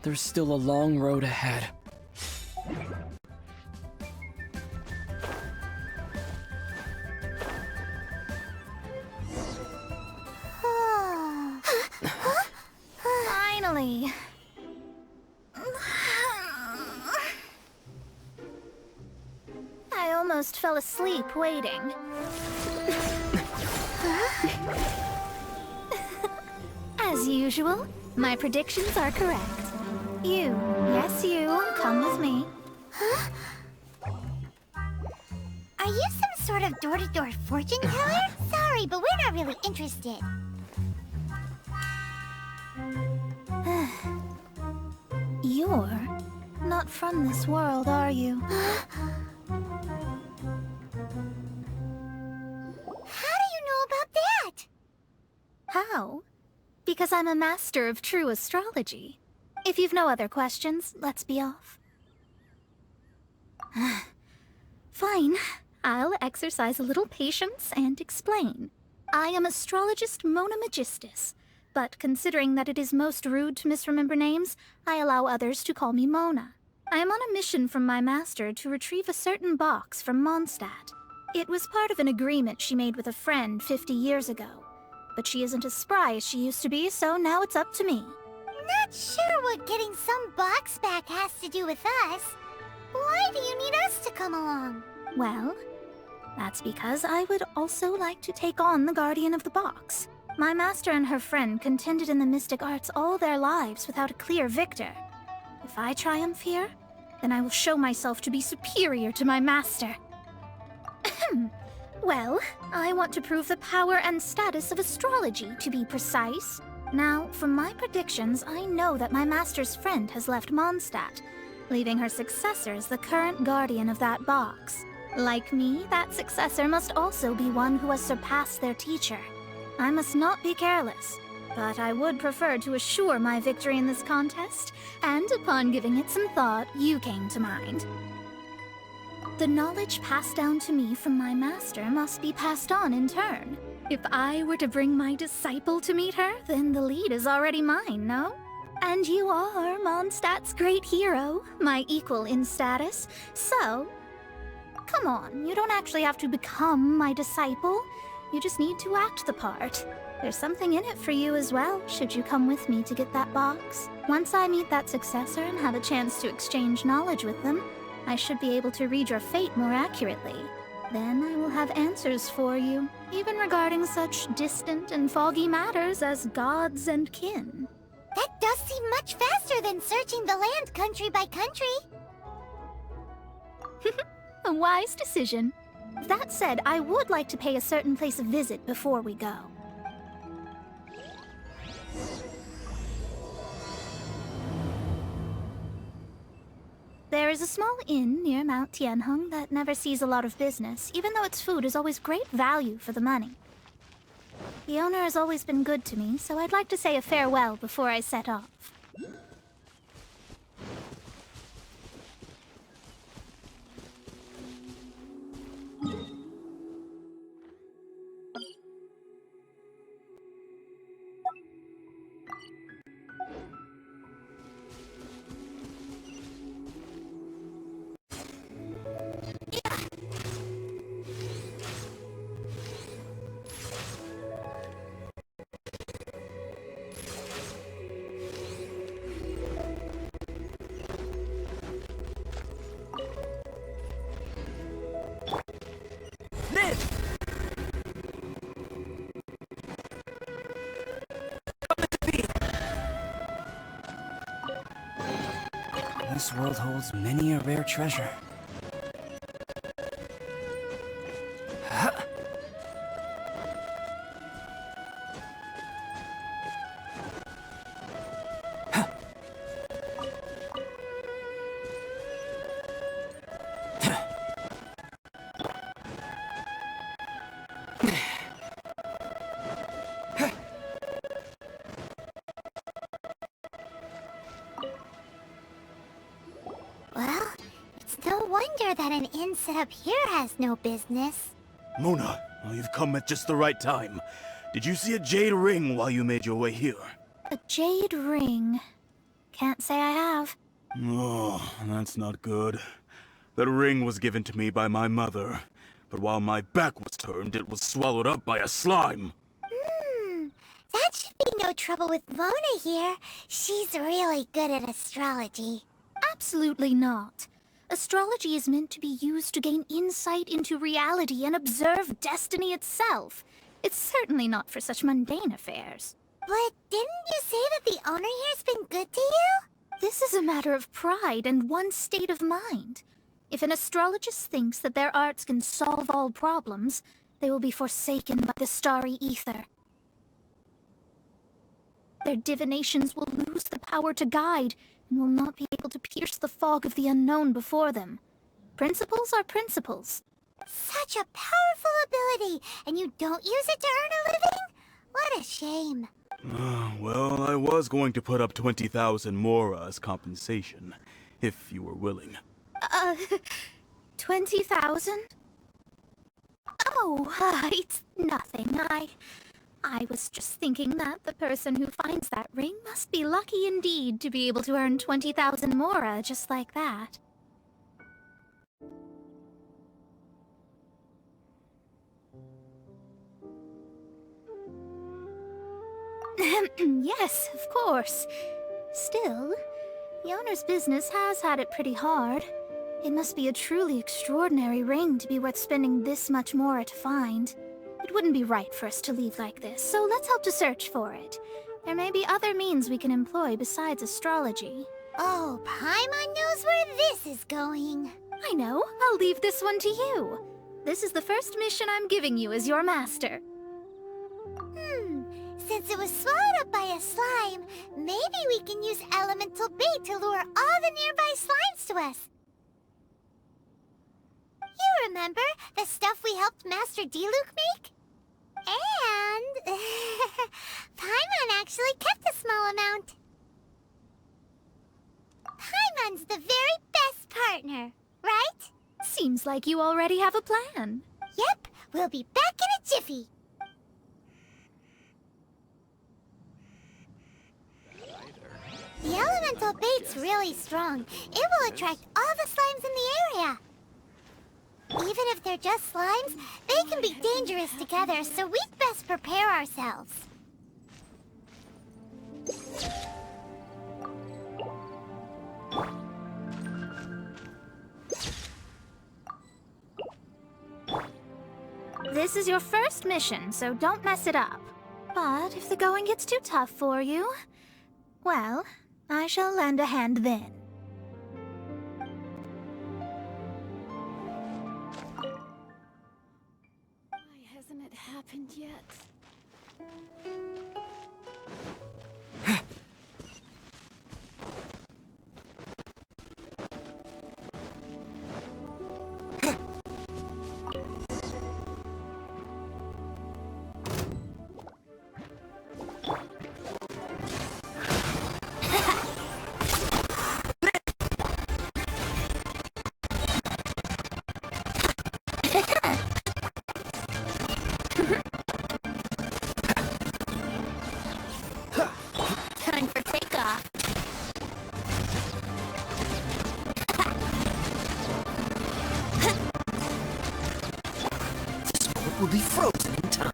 there's still a long road ahead. Finally. I almost fell asleep waiting. As usual, my predictions are correct. You, yes you, come with me. Huh? Are you some sort of door-to-door fortune teller? Sorry, but we're not really interested. You're not from this world, are you? How do you know about that? How? Because I'm a master of true astrology. If you've no other questions, let's be off. Fine. I'll exercise a little patience and explain. I am Astrologist Mona Magistus, but considering that it is most rude to misremember names, I allow others to call me Mona. I am on a mission from my master to retrieve a certain box from Mondstadt. It was part of an agreement she made with a friend 50 years ago. But she isn't as spry as she used to be, so now it's up to me. Not sure what getting some box back has to do with us. Why do you need us to come along? Well, that's because I would also like to take on the Guardian of the Box. My master and her friend contended in the mystic arts all their lives without a clear victor. If I triumph here, then I will show myself to be superior to my master. Well, I want to prove the power and status of astrology, to be precise. Now, from my predictions, I know that my master's friend has left Mondstadt, leaving her successor as the current guardian of that box. Like me, that successor must also be one who has surpassed their teacher. I must not be careless, but I would prefer to assure my victory in this contest, and upon giving it some thought, you came to mind. The knowledge passed down to me from my master must be passed on in turn. If I were to bring my disciple to meet her, then the lead is already mine, no? And you are Mondstadt's great hero, my equal in status, so... Come on, you don't actually have to become my disciple. You just need to act the part. There's something in it for you as well, should you come with me to get that box. Once I meet that successor and have a chance to exchange knowledge with them, I should be able to read your fate more accurately. Then I will have answers for you, even regarding such distant and foggy matters as gods and kin. That does seem much faster than searching the land country by country. A wise decision. That said, I would like to pay a certain place a visit before we go. There is a small inn near Mount Tianheng that never sees a lot of business, even though its food is always great value for the money. The owner has always been good to me, so I'd like to say a farewell before I set off. This world holds many a rare treasure. Well, it's no wonder that an inn set up here has no business. Mona, well, you've come at just the right time. Did you see a jade ring while you made your way here? A jade ring. can't say I have. Oh, that's not good. The ring was given to me by my mother, but while my back was turned, it was swallowed up by a slime. That should be no trouble with Mona here. She's really good at astrology. Absolutely not. Astrology is meant to be used to gain insight into reality and observe destiny itself. It's certainly not for such mundane affairs. But didn't you say that the owner here's been good to you? This is a matter of pride and one's state of mind. If an astrologist thinks that their arts can solve all problems, they will be forsaken by the starry ether. Their divinations will lose the power to guide, and will not be able to pierce the fog of the unknown before them. Principles are principles. Such a powerful ability, and you don't use it to earn a living? What a shame. Well, I was going to put up 20,000 mora as compensation, if you were willing. 20,000? Oh, it's nothing. I was just thinking that the person who finds that ring must be lucky indeed to be able to earn 20,000 mora just like that. Yes, of course. Still, the owner's business has had it pretty hard. It must be a truly extraordinary ring to be worth spending this much more to find. It wouldn't be right for us to leave like this, so let's help to search for it. There may be other means we can employ besides astrology. Oh, Paimon knows where this is going. I know. I'll leave this one to you. This is the first mission I'm giving you as your master. Since it was swallowed up by a slime, maybe we can use elemental bait to lure all the nearby slimes to us. You remember the stuff we helped Master Diluc make? And Paimon actually kept a small amount. Paimon's the very best partner, right? Seems like you already have a plan. Yep, we'll be back in a jiffy. The elemental bait's really strong. It will attract all the slimes in the area. Even if they're just slimes, they can be dangerous together, so we'd best prepare ourselves. This is your first mission, so don't mess it up. But if the going gets too tough for you, well, I shall lend a hand then. Why hasn't it happened yet? Time for takeoff. Will be frozen in time.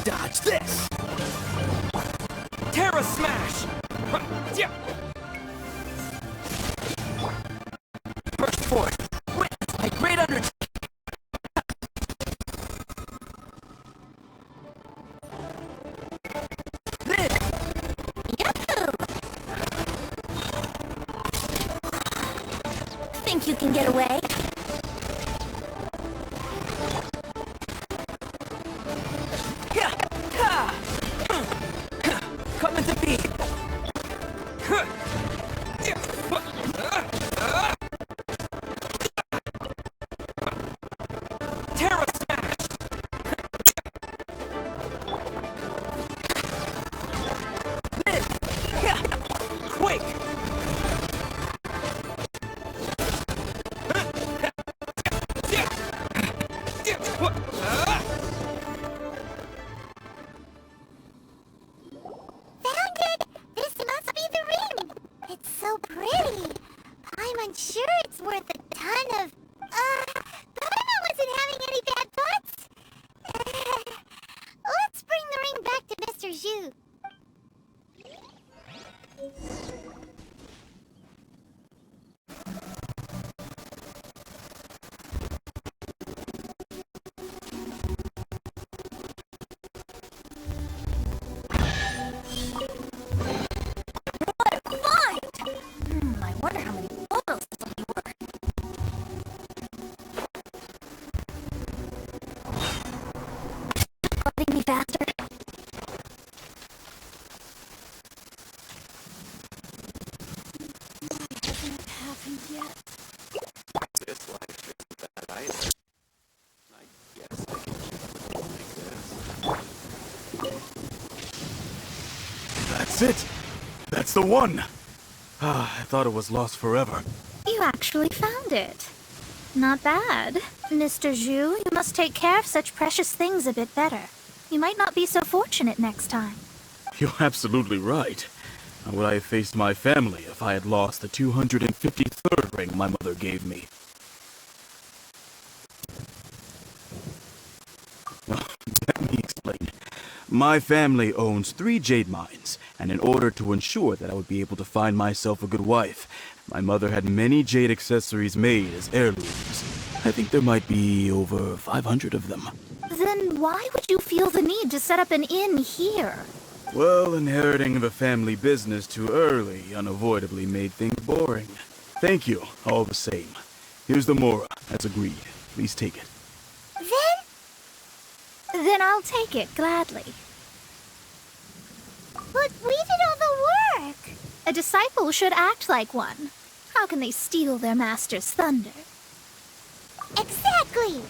Dodge this! Terra Smash! Burst forth! Witness my great undertaking! This! Think you can get away? Coming to me! Terra Smash! This! Quake! sure it's worth a ton of... Paimon wasn't having any bad thoughts. Let's bring the ring back to Mr. Zhu. I wonder how many photos this will be worth. Letting me faster. Hasn't it happened yet? This life isn't bad either. I guess I can keep living like this. That's it! That's the one! I thought it was lost forever. You actually found it. Not bad. Mr. Zhu, you must take care of such precious things a bit better. You might not be so fortunate next time. You're absolutely right. How would I have faced my family if I had lost the 253rd ring my mother gave me? Let me explain. My family owns 3 jade mines, and in order to ensure that I would be able to find myself a good wife, my mother had many jade accessories made as heirlooms. I think there might be over 500 of them. Then why would you feel the need to set up an inn here? Well, inheriting the family business too early unavoidably made things boring. Thank you, all the same. Here's the mora, as agreed. Please take it. Then I'll take it gladly. But we did all the work. A disciple should act like one. How can they steal their master's thunder? Exactly.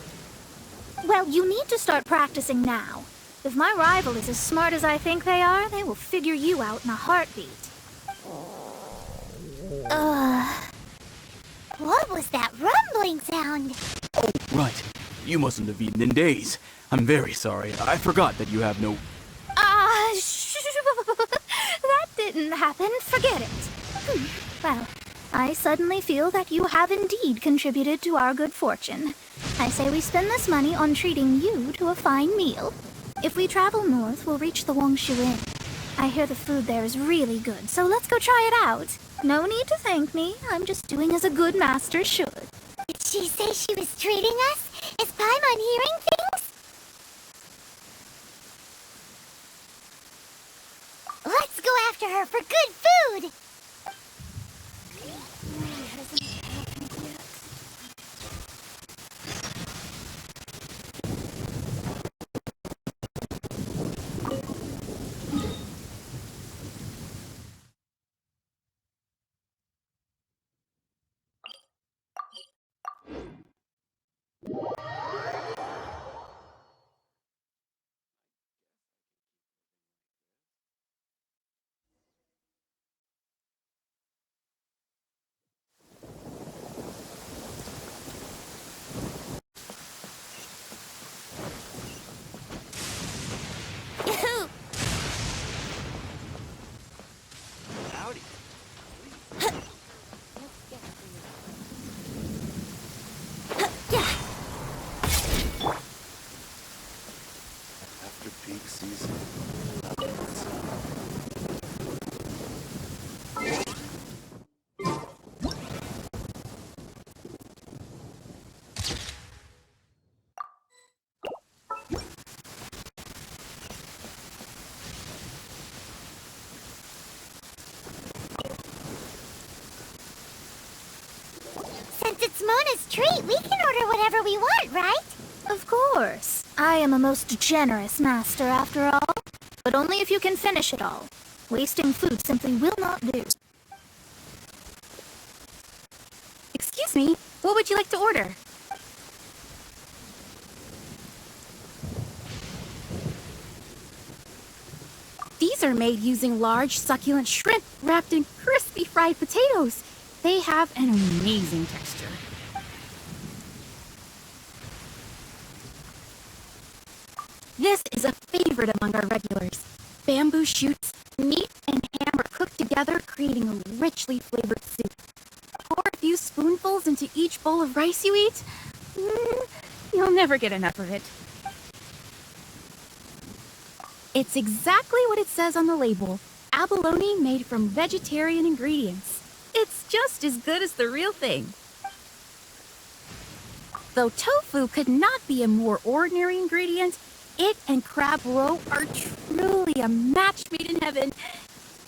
Well, you need to start practicing now. If my rival is as smart as I think they are, they will figure you out in a heartbeat. What was that rumbling sound? Oh, right. You mustn't have eaten in days. I'm very sorry. I forgot that you have no... That didn't happen. Forget it. Well, I suddenly feel that you have indeed contributed to our good fortune. I say we spend this money on treating you to a fine meal. If we travel north, we'll reach the Wongshu Inn. I hear the food there is really good, so let's go try it out. No need to thank me. I'm just doing as a good master should. Did she say she was treating us? Is Paimon hearing things? Let's go after her for good food! Why hasn't it happened yet? Howdy. After peak season. Since it's Mona's treat, we can order whatever we want, right? Of course. I am a most generous master, after all. But only if you can finish it all. Wasting food simply will not do. Excuse me, what would you like to order? These are made using large, succulent shrimp wrapped in crispy fried potatoes. They have an amazing texture. This is a favorite among our regulars. Bamboo shoots, meat, and ham are cooked together, creating a richly flavored soup. Pour a few spoons falls into each bowl of rice you eat, you'll never get enough of it. It's exactly what it says on the label. Abalone made from vegetarian ingredients. It's just as good as the real thing. Though tofu could not be a more ordinary ingredient, it and crab roe are truly a match made in heaven.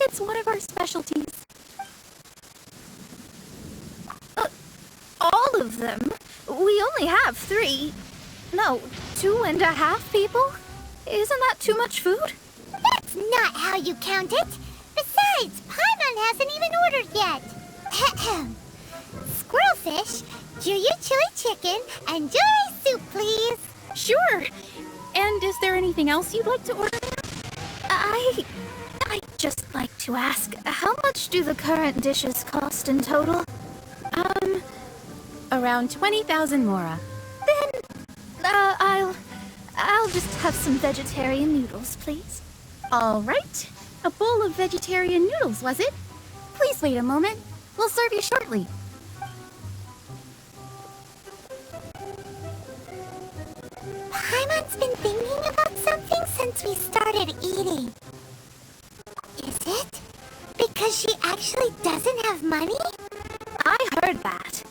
It's one of our specialties. All of them? We only have 3. No, 2.5 people? Isn't that too much food? That's not how you count it. Besides, Paimon hasn't even ordered yet. Squirrelfish, Juyu chili chicken, and jewelry soup, please. Sure. And is there anything else you'd like to order? I'd just like to ask, how much do the current dishes cost in total? Around 20,000 mora. Then, I'll just have some vegetarian noodles, please. All right. A bowl of vegetarian noodles, was it? Please wait a moment. We'll serve you shortly. Paimon's been thinking about something since we started eating. Is it because she actually doesn't have money? I heard that.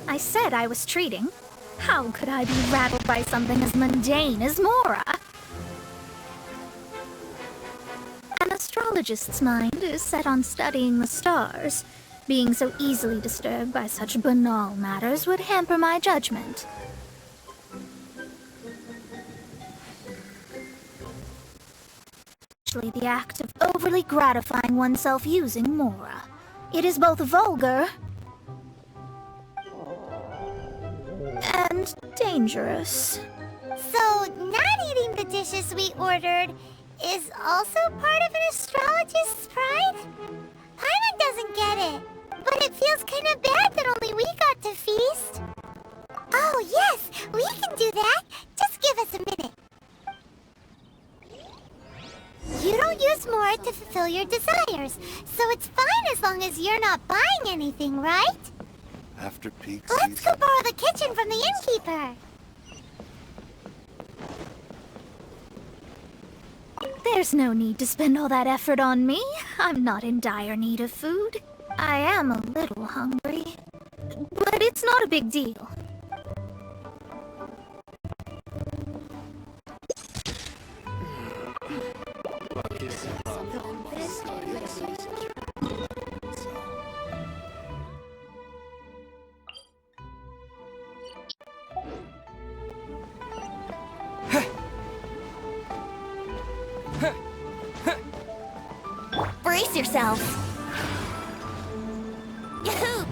I said I was treating. How could I be rattled by something as mundane as Mora? An astrologist's mind is set on studying the stars. Being so easily disturbed by such banal matters would hamper my judgment. Especially the act of overly gratifying oneself using Mora. It is both vulgar and dangerous. So, not eating the dishes we ordered is also part of an astrologist's pride? Paimon doesn't get it, but it feels kind of bad that only we got to feast. Oh, yes, we can do that. Just give us a minute. You don't use more to fulfill your desires, so it's fine as long as you're not buying anything, right? After peak Let's go borrow the kitchen from the innkeeper. There's no need to spend all that effort on me. I'm not in dire need of food. I am a little hungry, but it's not a big deal. Brace yourself. Yahoo!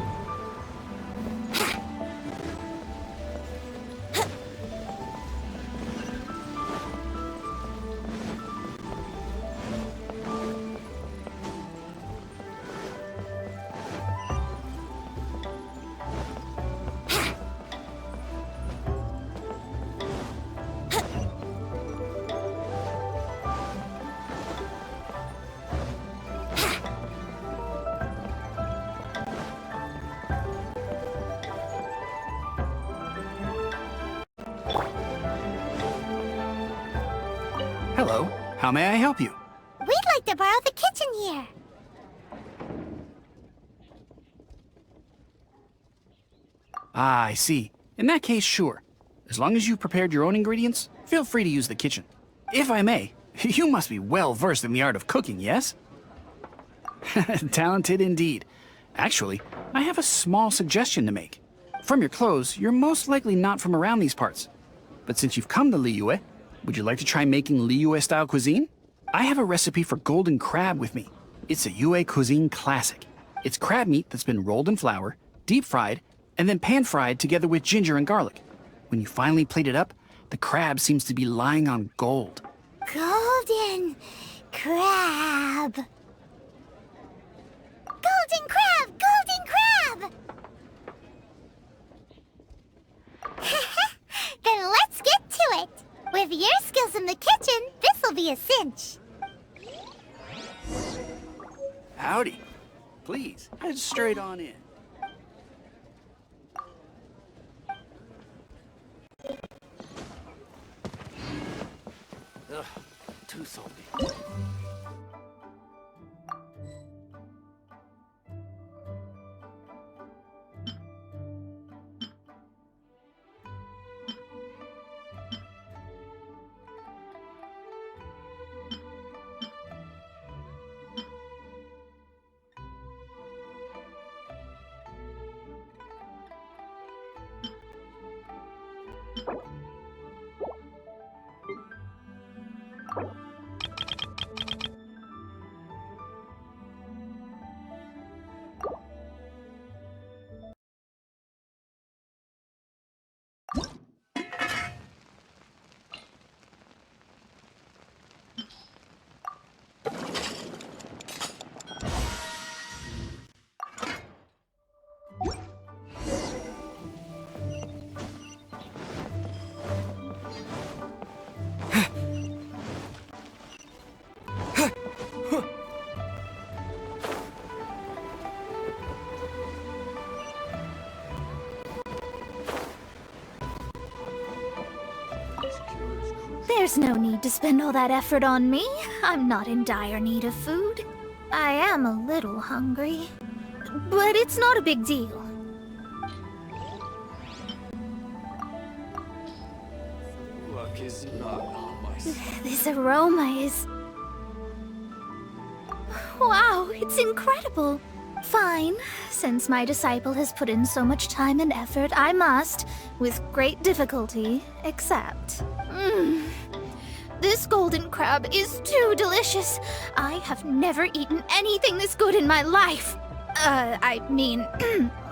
Hello, how may I help you? We'd like to borrow the kitchen here. Ah, I see. In that case, sure. As long as you've prepared your own ingredients, feel free to use the kitchen. If I may, you must be well versed in the art of cooking, yes? Talented indeed. Actually, I have a small suggestion to make. From your clothes, you're most likely not from around these parts. But since you've come to Liyue, would you like to try making Liyue-style cuisine? I have a recipe for golden crab with me. It's a Yue cuisine classic. It's crab meat that's been rolled in flour, deep fried, and then pan-fried together with ginger and garlic. When you finally plate it up, the crab seems to be lying on gold. Golden crab. Golden crab! Golden crab! Then let's get to it. With your skills in the kitchen, this'll be a cinch. Howdy. Please, head straight on in. Ugh, too salty. There's no need to spend all that effort on me. I'm not in dire need of food. I am a little hungry, but it's not a big deal. Luck is not on my side. This aroma is... Wow, it's incredible. Fine. Since my disciple has put in so much time and effort, I must, with great difficulty, accept. This golden crab is too delicious. I have never eaten anything this good in my life. I mean,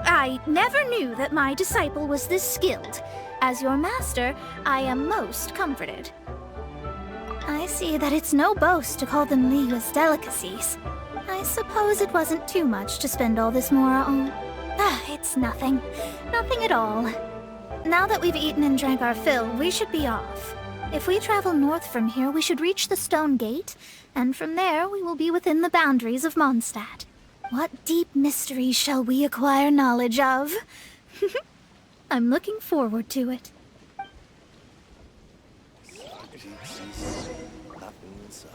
I never knew that my disciple was this skilled. As your master, I am most comforted. I see that it's no boast to call them Liyue's delicacies. I suppose it wasn't too much to spend all this mora on. It's nothing. Nothing at all. Now that we've eaten and drank our fill, we should be off. If we travel north from here, we should reach the Stone Gate, and from there we will be within the boundaries of Mondstadt. What deep mysteries shall we acquire knowledge of? I'm looking forward to it. Peak season, nothing to sell.